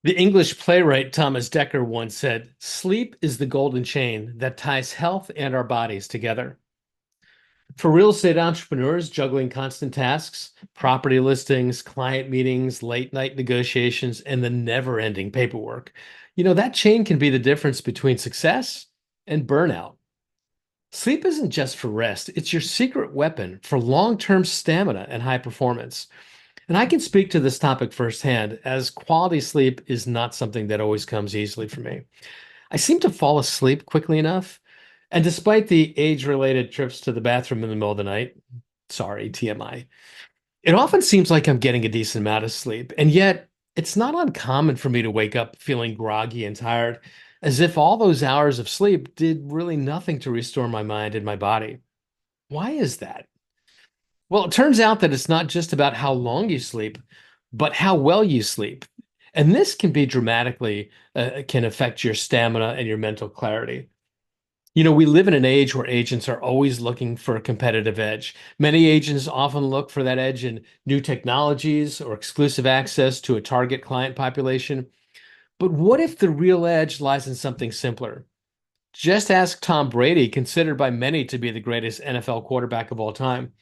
The English playwright Thomas Dekker once said, "Sleep is the golden chain that ties health and our bodies together." For real estate entrepreneurs juggling constant tasks, property listings, client meetings, late night negotiations, and the never-ending paperwork, that chain can be the difference between success and burnout. Sleep isn't just for rest, it's your secret weapon for long-term stamina and high performance. And I can speak to this topic firsthand, as quality sleep is not something that always comes easily for me. I seem to fall asleep quickly enough, and despite the age-related trips to the bathroom in the middle of the night, sorry, TMI, it often seems like I'm getting a decent amount of sleep, and yet it's not uncommon for me to wake up feeling groggy and tired, as if all those hours of sleep did really nothing to restore my mind and my body. Why is that? Well, it turns out that it's not just about how long you sleep, but how well you sleep. And this can be dramatically, can affect your stamina and your mental clarity. We live in an age where agents are always looking for a competitive edge. Many agents often look for that edge in new technologies or exclusive access to a target client population. But what if the real edge lies in something simpler? Just ask Tom Brady, considered by many to be the greatest NFL quarterback of all time.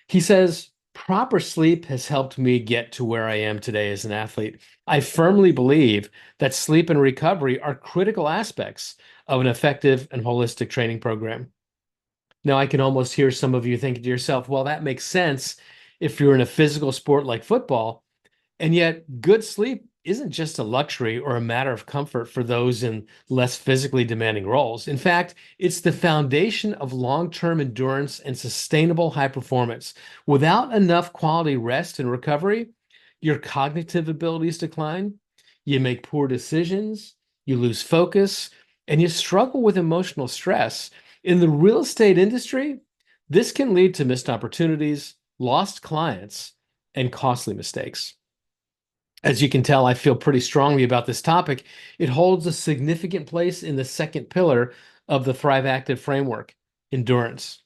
He says, proper sleep has helped me get to where I am today as an athlete. I firmly believe that sleep and recovery are critical aspects of an effective and holistic training program. Now, I can almost hear some of you thinking to yourself, well, that makes sense if you're in a physical sport like football. And yet, good sleep isn't just a luxury or a matter of comfort for those in less physically demanding roles. In fact, it's the foundation of long-term endurance and sustainable high performance. Without enough quality rest and recovery, your cognitive abilities decline, you make poor decisions, you lose focus, and you struggle with emotional stress. In the real estate industry, this can lead to missed opportunities, lost clients, and costly mistakes. As you can tell, I feel pretty strongly about this topic. It holds a significant place in the second pillar of the ThriveActive framework, endurance.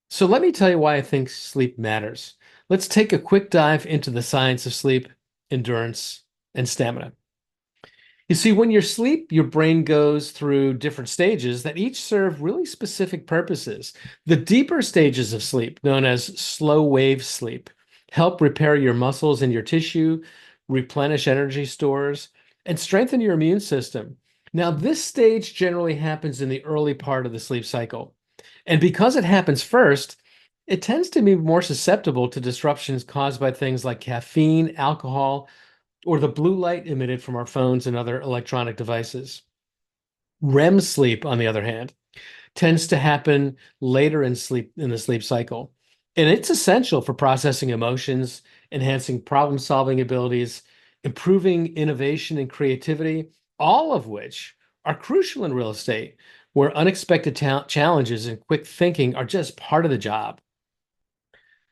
So let me tell you why I think sleep matters. Let's take a quick dive into the science of sleep, endurance, and stamina. You see, when you sleep, your brain goes through different stages that each serve really specific purposes. The deeper stages of sleep, known as slow wave sleep, help repair your muscles and your tissue, replenish energy stores, and strengthen your immune system. Now, this stage generally happens in the early part of the sleep cycle. And because it happens first, it tends to be more susceptible to disruptions caused by things like caffeine, alcohol, or the blue light emitted from our phones and other electronic devices. REM sleep, on the other hand, tends to happen later in the sleep cycle. And it's essential for processing emotions, enhancing problem-solving abilities, improving innovation and creativity, all of which are crucial in real estate, where unexpected challenges and quick thinking are just part of the job.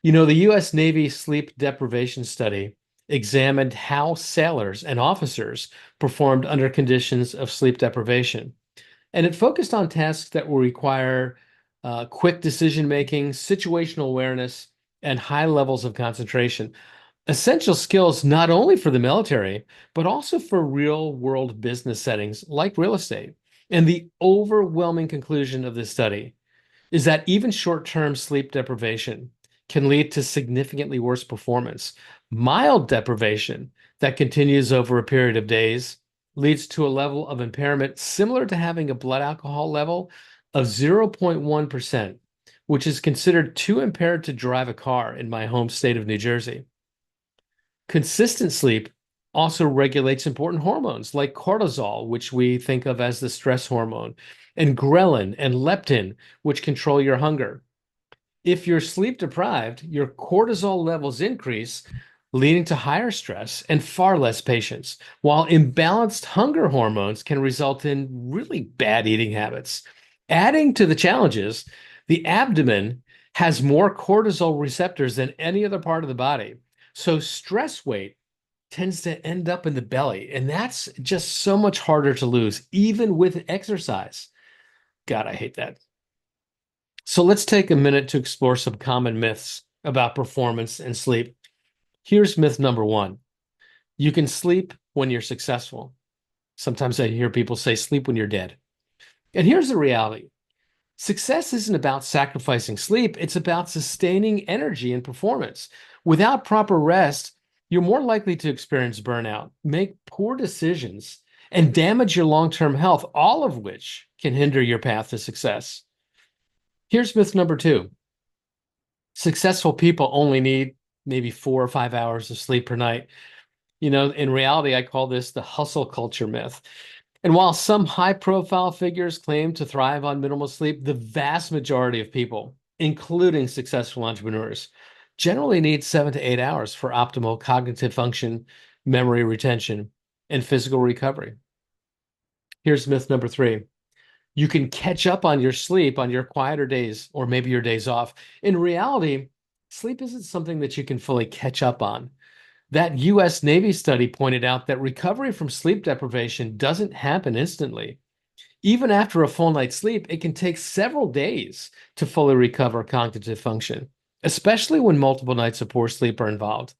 The U.S. Navy sleep deprivation study examined how sailors and officers performed under conditions of sleep deprivation. And it focused on tasks that will require quick decision making, situational awareness, and high levels of concentration. Essential skills not only for the military, but also for real world business settings like real estate. And the overwhelming conclusion of this study is that even short-term sleep deprivation can lead to significantly worse performance. Mild deprivation that continues over a period of days leads to a level of impairment similar to having a blood alcohol level of 0.1%, which is considered too impaired to drive a car in my home state of New Jersey. Consistent sleep also regulates important hormones like cortisol, which we think of as the stress hormone, and ghrelin and leptin, which control your hunger. If you're sleep deprived, your cortisol levels increase, leading to higher stress and far less patience, while imbalanced hunger hormones can result in really bad eating habits. Adding to the challenges, the abdomen has more cortisol receptors than any other part of the body. So stress weight tends to end up in the belly, and that's just so much harder to lose, even with exercise. God, I hate that. So let's take a minute to explore some common myths about performance and sleep. Here's myth number one. You can sleep when you're successful. Sometimes I hear people say, sleep when you're dead. And here's the reality. Success isn't about sacrificing sleep, it's about sustaining energy and performance. Without proper rest, you're more likely to experience burnout, make poor decisions, and damage your long-term health, all of which can hinder your path to success. Here's myth number two. Successful people only need maybe 4 or 5 hours of sleep per night. In reality, I call this the hustle culture myth. And while some high-profile figures claim to thrive on minimal sleep, the vast majority of people, including successful entrepreneurs, generally need 7 to 8 hours for optimal cognitive function, memory retention, and physical recovery. Here's myth number three. You can catch up on your sleep on your quieter days or maybe your days off. In reality, sleep isn't something that you can fully catch up on. That US Navy study pointed out that recovery from sleep deprivation doesn't happen instantly. Even after a full night's sleep, it can take several days to fully recover cognitive function, especially when multiple nights of poor sleep are involved.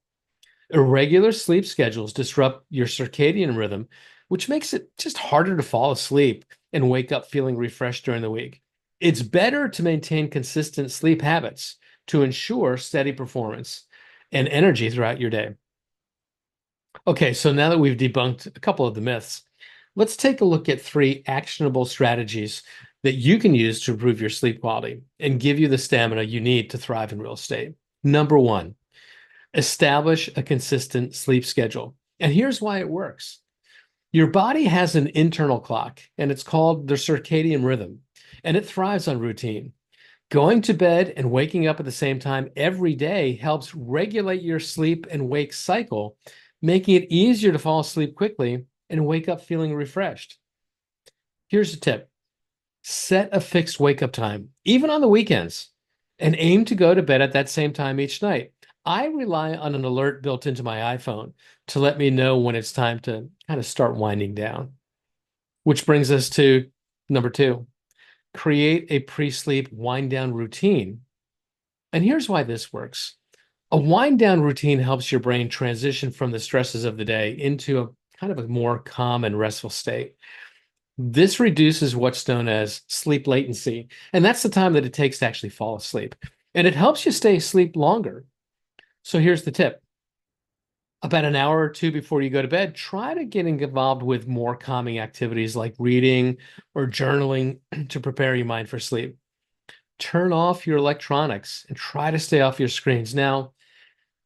Irregular sleep schedules disrupt your circadian rhythm, which makes it just harder to fall asleep and wake up feeling refreshed during the week. It's better to maintain consistent sleep habits to ensure steady performance and energy throughout your day. Okay, so now that we've debunked a couple of the myths, let's take a look at 3 actionable strategies that you can use to improve your sleep quality and give you the stamina you need to thrive in real estate. Number one, establish a consistent sleep schedule. And here's why it works. Your body has an internal clock, and it's called the circadian rhythm, and it thrives on routine. Going to bed and waking up at the same time every day helps regulate your sleep and wake cycle, making it easier to fall asleep quickly and wake up feeling refreshed. Here's a tip. Set a fixed wake up time, even on the weekends, and aim to go to bed at that same time each night. I rely on an alert built into my iPhone to let me know when it's time to kind of start winding down. Which brings us to number two, create a pre-sleep wind down routine. And here's why this works. A wind down routine helps your brain transition from the stresses of the day into a kind of a more calm and restful state. This reduces what's known as sleep latency, and that's the time that it takes to actually fall asleep. And it helps you stay asleep longer. So here's the tip. About an hour or two before you go to bed, try to get involved with more calming activities like reading or journaling to prepare your mind for sleep. Turn off your electronics and try to stay off your screens. Now,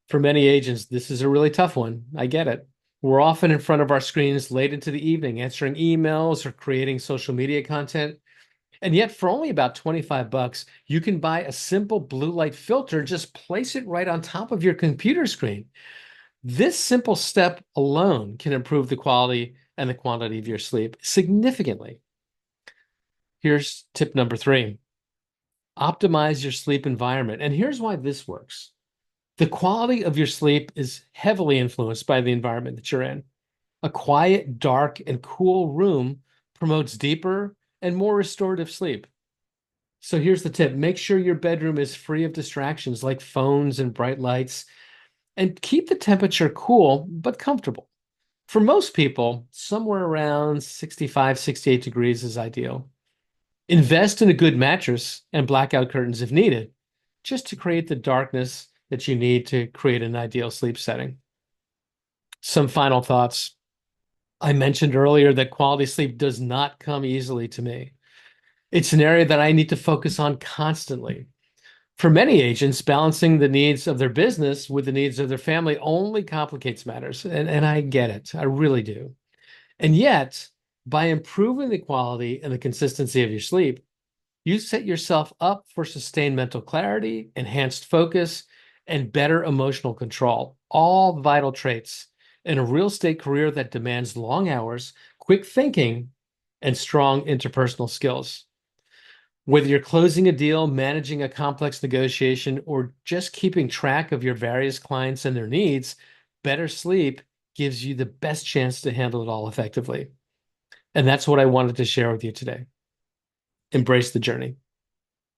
for many agents, this is a really tough one. I get it. We're often in front of our screens late into the evening, answering emails or creating social media content. And yet, for only about $25, you can buy a simple blue light filter and just place it right on top of your computer screen. This simple step alone can improve the quality and the quantity of your sleep significantly. Here's tip number three. Optimize your sleep environment. And here's why this works. The quality of your sleep is heavily influenced by the environment that you're in. A quiet, dark, and cool room promotes deeper and more restorative sleep. So here's the tip. Make sure your bedroom is free of distractions like phones and bright lights, and keep the temperature cool but comfortable. For most people, somewhere around 65, 68 degrees is ideal. Invest in a good mattress and blackout curtains if needed, just to create the darkness that you need to create an ideal sleep setting. Some final thoughts. I mentioned earlier that quality sleep does not come easily to me. It's an area that I need to focus on constantly. For many agents, balancing the needs of their business with the needs of their family only complicates matters. And I get it. I really do. And yet, by improving the quality and the consistency of your sleep, you set yourself up for sustained mental clarity, enhanced focus, and better emotional control, all vital traits in a real estate career that demands long hours, quick thinking, and strong interpersonal skills. Whether you're closing a deal, managing a complex negotiation, or just keeping track of your various clients and their needs, better sleep gives you the best chance to handle it all effectively. And that's what I wanted to share with you today. Embrace the journey.